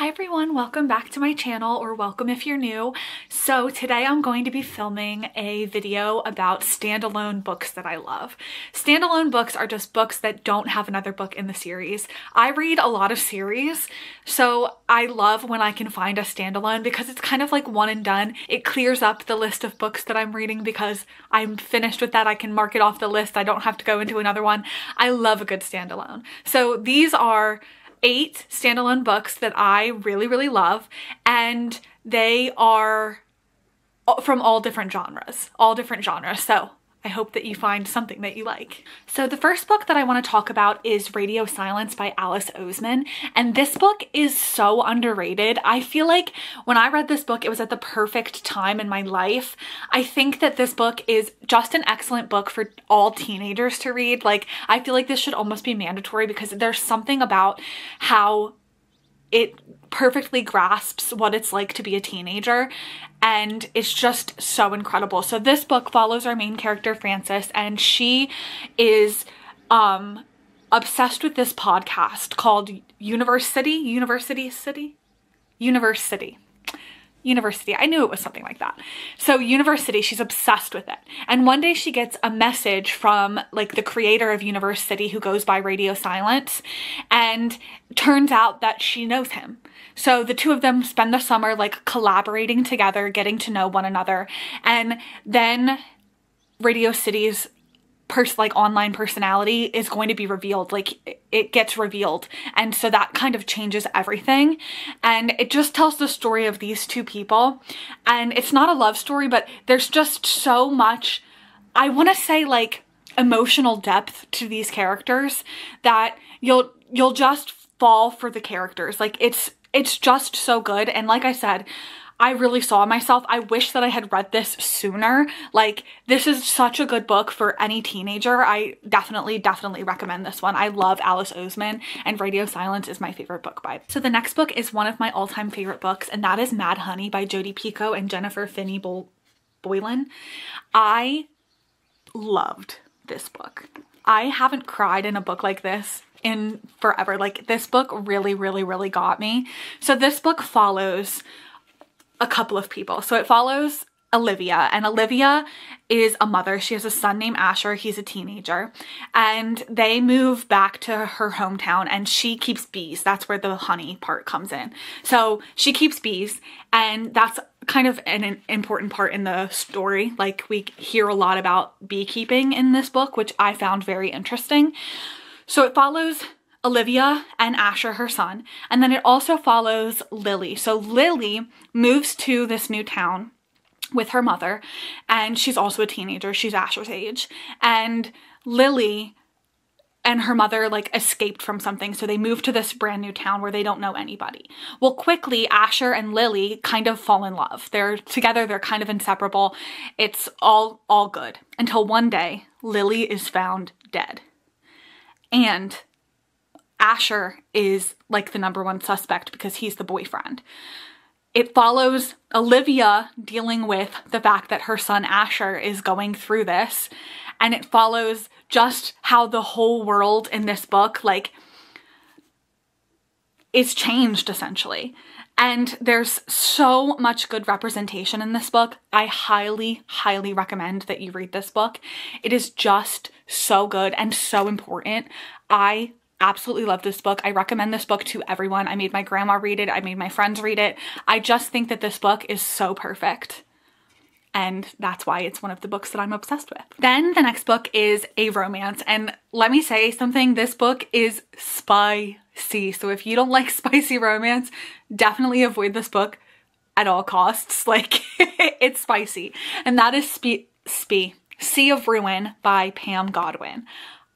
Hi everyone, welcome back to my channel, or welcome if you're new. So today I'm going to be filming a video about standalone books that I love. Standalone books are just books that don't have another book in the series. I read a lot of series, so I love when I can find a standalone because it's kind of like one and done. It clears up the list of books that I'm reading because I'm finished with that. I can mark it off the list. I don't have to go into another one. I love a good standalone. So these are 8 standalone books that I really love, and they are from all different genres. So I hope that you find something that you like. So the first book that I want to talk about is Radio Silence by Alice Oseman, and this book is so underrated. I feel like when I read this book, it was at the perfect time in my life. I think that this book is just an excellent book for all teenagers to read. Like, I feel like this should almost be mandatory because there's something about how it perfectly grasps what it's like to be a teenager, and it's just so incredible. So this book follows our main character, Frances, and she is obsessed with this podcast called University. I knew it was something like that. So University, she's obsessed with it. And one day she gets a message from like the creator of University, who goes by Radio Silence, and turns out that she knows him. So the two of them spend the summer like collaborating together, getting to know one another. And then Radio City's online personality is going to be revealed. Like, it gets revealed, and so that kind of changes everything, and it just tells the story of these two people. And it's not a love story, but there's just so much, I want to say, like, emotional depth to these characters that you'll just fall for the characters. Like, it's just so good. And like I said, I really saw myself. I wish that I had read this sooner. Like, this is such a good book for any teenager. I definitely recommend this one. I love Alice Oseman, and Radio Silence is my favorite book by. So the next book is one of my all-time favorite books, and that is Mad Honey by Jodi Picoult and Jennifer Finney Boylan. I loved this book. I haven't cried in a book like this in forever. Like, this book really got me. So this book follows a couple of people. So it follows Olivia, and Olivia is a mother. She has a son named Asher. He's a teenager, and they move back to her hometown, and she keeps bees. That's where the honey part comes in. So she keeps bees, and that's kind of an important part in the story. Like, we hear a lot about beekeeping in this book, which I found very interesting. So it follows Olivia and Asher, her son, and then it also follows Lily. So Lily moves to this new town with her mother, and she's also a teenager. She's Asher's age, and Lily and her mother like escaped from something, so they moved to this brand new town where they don't know anybody. Well, quickly Asher and Lily kind of fall in love. They're together, they're kind of inseparable. It's all good until one day Lily is found dead, and Asher is like the #1 suspect because he's the boyfriend. It follows Olivia dealing with the fact that her son Asher is going through this, and it follows just how the whole world in this book like is changed essentially. And there's so much good representation in this book. I highly recommend that you read this book. It is just so good and so important. I absolutely love this book. I recommend this book to everyone. I made my grandma read it. I made my friends read it. I just think that this book is so perfect, and that's why it's one of the books that I'm obsessed with. Then the next book is a romance, and let me say something, this book is spicy. So if you don't like spicy romance, definitely avoid this book at all costs. Like, it's spicy, and that is Sea of Ruin by Pam Godwin.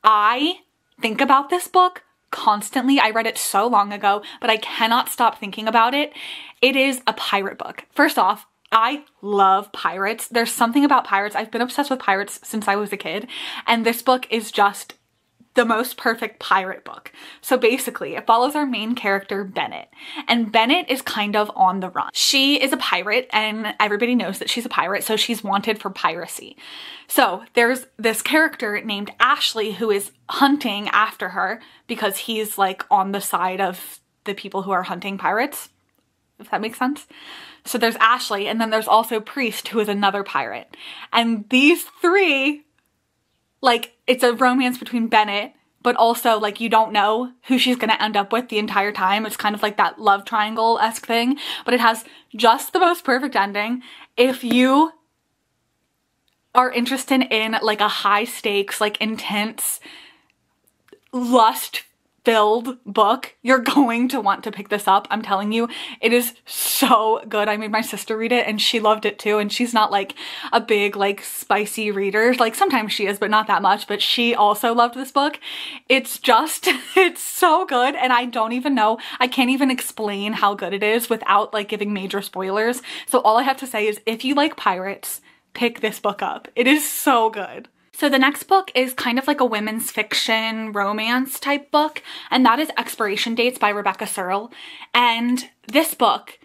I think about this book constantly. I read it so long ago, but I cannot stop thinking about it. It is a pirate book. First off, I love pirates. There's something about pirates. I've been obsessed with pirates since I was a kid, and this book is just the most perfect pirate book. So basically, it follows our main character, Bennett, and Bennett is kind of on the run. She is a pirate, and everybody knows that she's a pirate, so she's wanted for piracy. So there's this character named Ashley who is hunting after her because he's like on the side of the people who are hunting pirates. if that makes sense. So there's Ashley, and then there's also Priest, who is another pirate. And these three, like, it's a romance between Bennett, but also, like, you don't know who she's gonna end up with the entire time. It's kind of like that love triangle-esque thing, but it has just the most perfect ending. If you are interested in, like, a high-stakes, like, intense, lust-filled book, you're going to want to pick this up. I'm telling you, it is so good. I made my sister read it and she loved it too. And she's not like a big, like, spicy reader. Like, sometimes she is, but not that much. But she also loved this book. It's just, it's so good. And I don't even know, I can't even explain how good it is without, like, giving major spoilers. So all I have to say is, if you like pirates, pick this book up. It is so good. So the next book is kind of like a women's fiction romance type book, and that is Expiration Dates by Rebecca Serle. And this book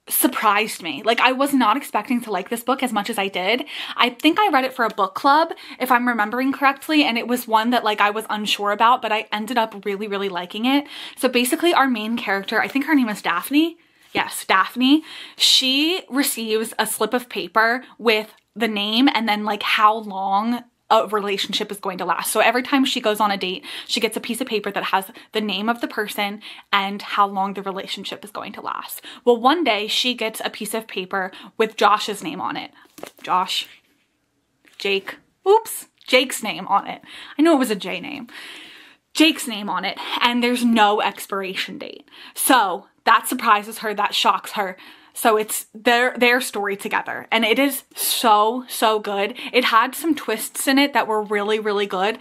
surprised me. Like, I was not expecting to like this book as much as I did. I think I read it for a book club, if I'm remembering correctly, and it was one that, like, I was unsure about, but I ended up really, really liking it. So basically our main character, I think her name is Daphne. Yes, Daphne. She receives a slip of paper with the name and then, like, how long a relationship is going to last. So every time she goes on a date, she gets a piece of paper that has the name of the person and how long the relationship is going to last. Well, one day she gets a piece of paper with Josh's name on it. Josh, Jake, oops, Jake's name on it. I know it was a J name. Jake's name on it, and there's no expiration date. So that surprises her, that shocks her. So it's their story together, and it is so, so good. It had some twists in it that were really, really good.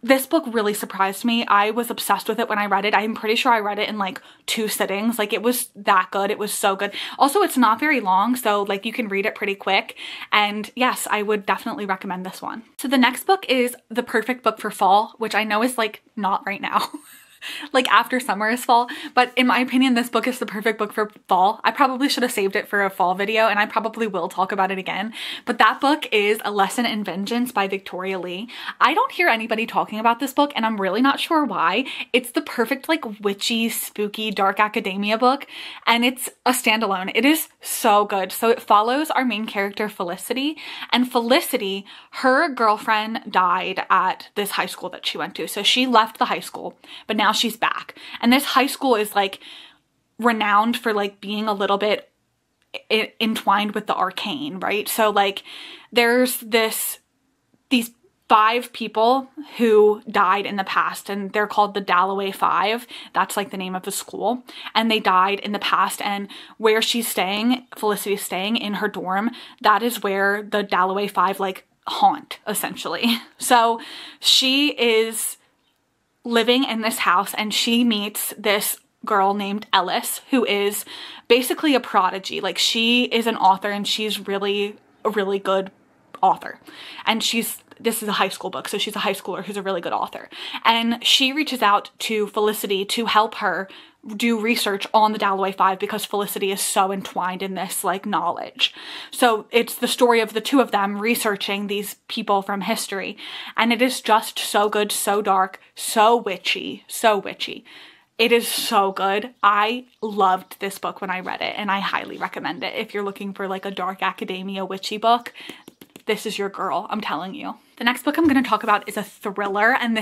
This book really surprised me. I was obsessed with it when I read it. I'm pretty sure I read it in like 2 sittings. Like, it was that good. It was so good. Also, it's not very long, so like you can read it pretty quick. And yes, I would definitely recommend this one. So the next book is the perfect book for fall, which I know is like not right now. Like, after summer is fall, but in my opinion, this book is the perfect book for fall. I probably should have saved it for a fall video, and I probably will talk about it again, but that book is A Lesson in Vengeance by Victoria Lee. I don't hear anybody talking about this book, and I'm really not sure why. It's the perfect, like, witchy, spooky, dark academia book, and it's a standalone. It is so good. So it follows our main character, Felicity, and Felicity, her girlfriend died at this high school that she went to. So she left the high school, but now she's back. And this high school is, like, renowned for, like, being a little bit entwined with the arcane, right? So, like, there's these 5 people who died in the past, and they're called the Dalloway 5. That's, like, the name of the school. And they died in the past, and where she's staying, Felicity's staying in her dorm, that is where the Dalloway 5, like, haunt, essentially. So she is living in this house, and she meets this girl named Ellis, who is basically a prodigy. Like, she is an author, and she's really a really good author. And this is a high school book, so she's a high schooler who's a really good author. And she reaches out to Felicity to help her do research on the Dalloway 5 because Felicity is so entwined in this, like, knowledge. So it's the story of the 2 of them researching these people from history. And it is just so good, so dark, so witchy, so witchy. It is so good. I loved this book when I read it, and I highly recommend it. If you're looking for, like, a dark academia witchy book, this is your girl, I'm telling you. The next book I'm going to talk about is a thriller, and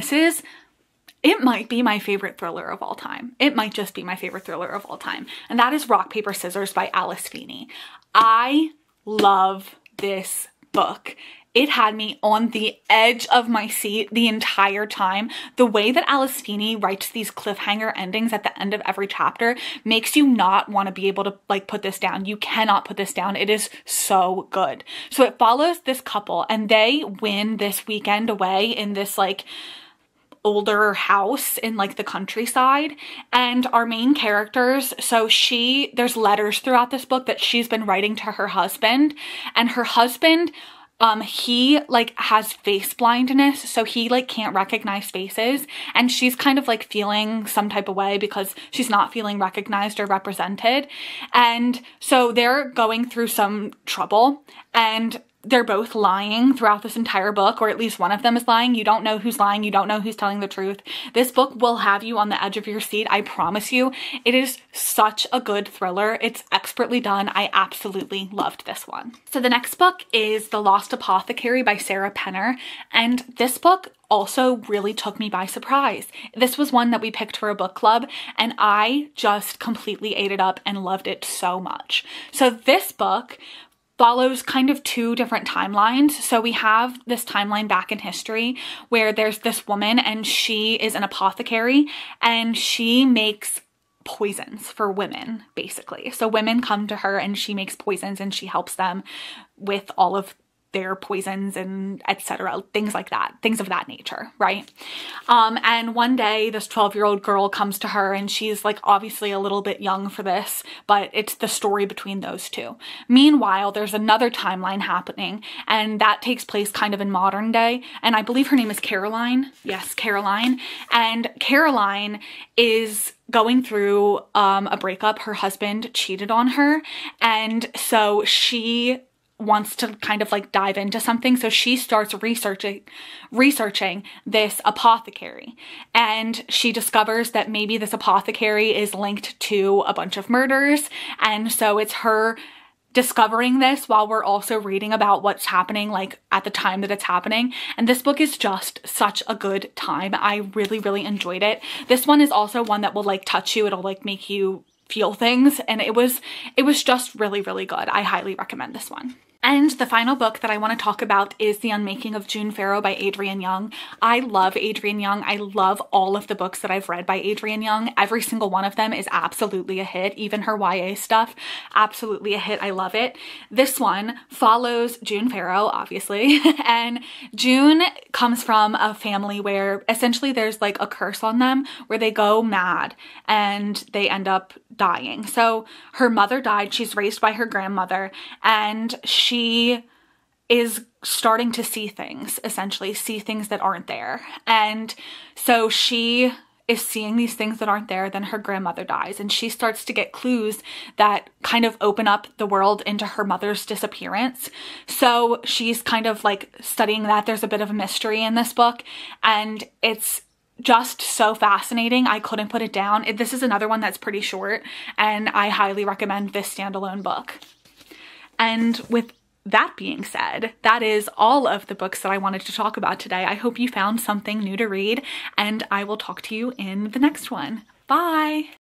it might be my favorite thriller of all time. It might just be my favorite thriller of all time. And that is Rock, Paper, Scissors by Alice Feeney. I love this book. It had me on the edge of my seat the entire time. The way that Alice Feeney writes these cliffhanger endings at the end of every chapter makes you not want to be able to, like, put this down. You cannot put this down. It is so good. So it follows this couple, and they win this weekend away in this, like, older house in, like, the countryside. And our main characters, so there's letters throughout this book that she's been writing to her husband, and her husband, he, like, has face blindness, so he, like, can't recognize faces, and she's kind of, like, feeling some type of way because she's not feeling recognized or represented. And so they're going through some trouble, and they're both lying throughout this entire book, or at least one of them is lying. You don't know who's lying. You don't know who's telling the truth. This book will have you on the edge of your seat. I promise you. It is such a good thriller. It's expertly done. I absolutely loved this one. So the next book is The Lost Apothecary by Sarah Penner. And this book also really took me by surprise. This was one that we picked for a book club, and I just completely ate it up and loved it so much. So this book follows kind of two different timelines. So we have this timeline back in history where there's this woman and she is an apothecary and she makes poisons for women, basically. So women come to her and she makes poisons and she helps them with all of their poisons and etc., things like that, things of that nature, right? And one day this 12-year-old girl comes to her and she's like obviously a little bit young for this, but it's the story between those two. Meanwhile, there's another timeline happening and that takes place kind of in modern day, and I believe her name is Caroline. Yes, Caroline. And Caroline is going through a breakup. Her husband cheated on her, and so she wants to kind of like dive into something. So she starts researching this apothecary, and she discovers that maybe this apothecary is linked to a bunch of murders. And so it's her discovering this while we're also reading about what's happening like at the time that it's happening. And this book is just such a good time. I really, really enjoyed it. This one is also one that will like touch you. It'll like make you feel things, and it was just really, really good. I highly recommend this one. And the final book that I want to talk about is The Unmaking of June Farrow by Adrienne Young. I love Adrienne Young. I love all of the books that I've read by Adrienne Young. Every single one of them is absolutely a hit. Even her YA stuff, absolutely a hit. I love it. This one follows June Farrow, obviously, and June comes from a family where essentially there's like a curse on them where they go mad and they end up dying. So her mother died. She's raised by her grandmother, and she is starting to see things, essentially see things that aren't there. And so she is seeing these things that aren't there. Then her grandmother dies and she starts to get clues that kind of open up the world into her mother's disappearance. So she's kind of like studying that. There's a bit of a mystery in this book, and it's just so fascinating. I couldn't put it down. This is another one that's pretty short, and I highly recommend this standalone book. And with that being said, that is all of the books that I wanted to talk about today. I hope you found something new to read, and I will talk to you in the next one. Bye!